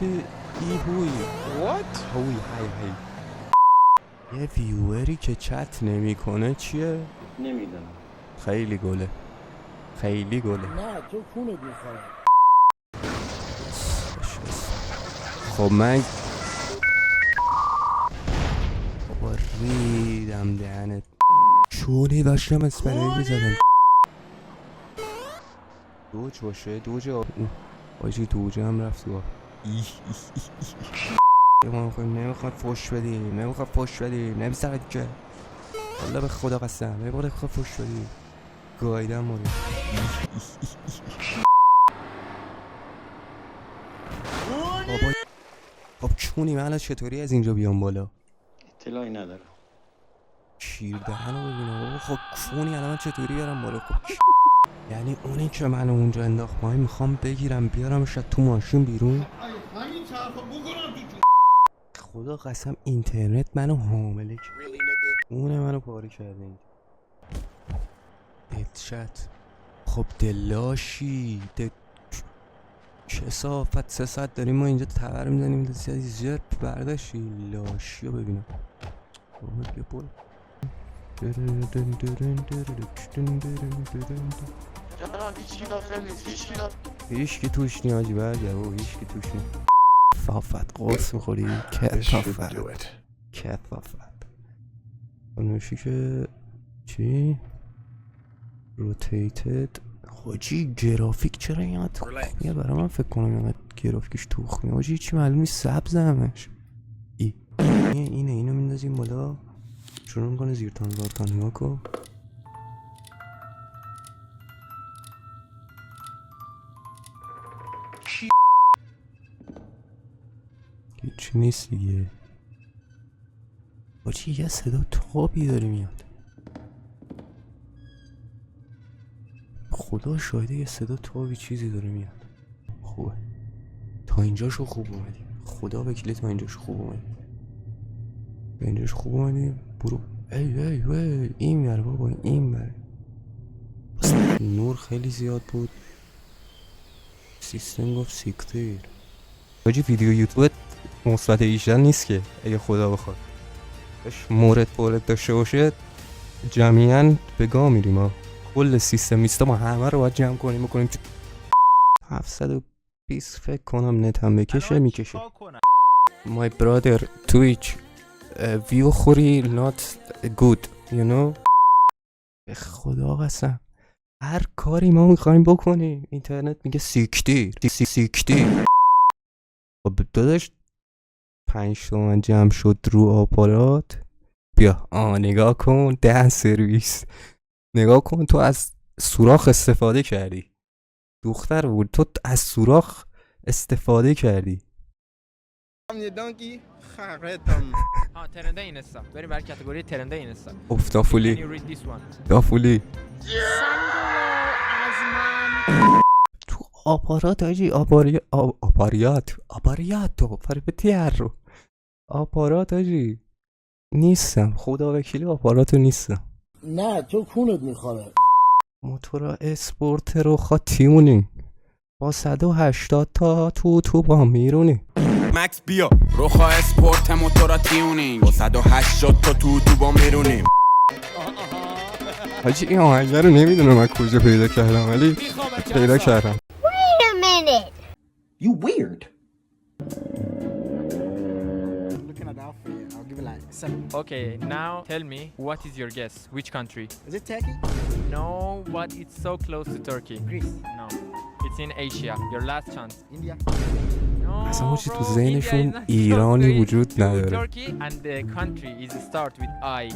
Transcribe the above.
هوی What؟ هوی هی یه ویوری که چت نمیکنه چیه؟ نمیدونم. خیلی گله خیلی گله. نه تو کونت میخوره. خب من بابا ریدم دهنت چونی داشتم اسپری میزدم. دوج باشه دوج آجی دوجه هم رفت تو نمیخواد فوش بدیم نمیسرد که والله به خدا قسم نمیخواد فوش بدیم گایدم مورد بابا. خب چونی من چطوری از اینجا بیام بالا؟ اطلاعی ندارم. شیر دهنو ببینم بابا. خب چونی الان من چطوری برم بالا؟ خب یعنی اونی که منو اونجا انداخت پایین میخوام بگیرم بیارمش تو ماشین بیرون؟ خدا قسم اینترنت منو حامله کرد. اون منو پاره کرده اینجا. دلشت خب دلاشی کسافت 3 ساعت داریم ما اینجا تبر میزنیم زرپ برداشتی لاشی رو ببینم بابا بیا برو. هیچکی توش نی آجی برگر بابا هیچکی توش نی. فافت قرص میخوری کفافت نوشی که چی؟ روتیتد حاجی گرافیک چرا اینقدر یه برای من فکر کنم اینقدر گرافیکش توخمی حاجی چی معلوم نیست سبز همش اینو میندازیم بالا شروع میکنه زیرتان زارتان نگاه کن هیچی نیست دیگه حاجی یه صدا تابی داره میاد خدا شاهده یه صدا تابی چیزی داره میاد خوبه تا اینجاشو خوب اومدیم خدا وکیلی تا اینجاشو خوب اومدیم تا اینجاشو خوب اومدیم برو ای این بره بابا این بره نور خیلی زیاد بود سیستم گفت سیکتیر حاجی ویدیو یوتیوب مثبت 18 نیست که اگه خدا بخواد مورد داشته باشه جمعیاً به گاه میریم ها کل سیستم ما همه رو باید جمع کنیم بکنیم 720 فکر کنم نت هم بکشه میکشه my brother twitch view خوری not good you know به خدا قسم هر کاری ما میخوایم بکنیم اینترنت میگه سیکتیر خب داداش 5 تومن جمع شد رو آپارات بیا نگاه کن ده سرویس نگاه کن تو از سوراخ استفاده کردی دختر بود تو از سوراخ استفاده کردی ترنده اینستا بریم برای کاتگوری ترنده اینستا دافولی دافولی تو آپارات آجی آپاریات تو فربتی هر رو آپارات آجی نیستم خدا وکیلی آپاراتو نیستم نه تو کونت میخوره موتورا اسپورت رو تیونینگ با 180 تا تو با میرونی مکس بیا روخا اسپورت موتورا تیونینگ با 180 تا تو با میرونیم حاجی این آهنگه رو نمیدونم من کجا پیدا کردم ولی پیدا کردم Wait a minute. You weird. looking at the outfit I'll give it like 7. Okay, now tell me what is your guess? Which country? Is it Turkey? No, but it's so close to Turkey. Greece? No, it's in Asia. Your last chance. India? No, اصلا حاجی تو bro, India ذهنشون is not ایرانی close to وجود نداره Turkey and the country is start with I.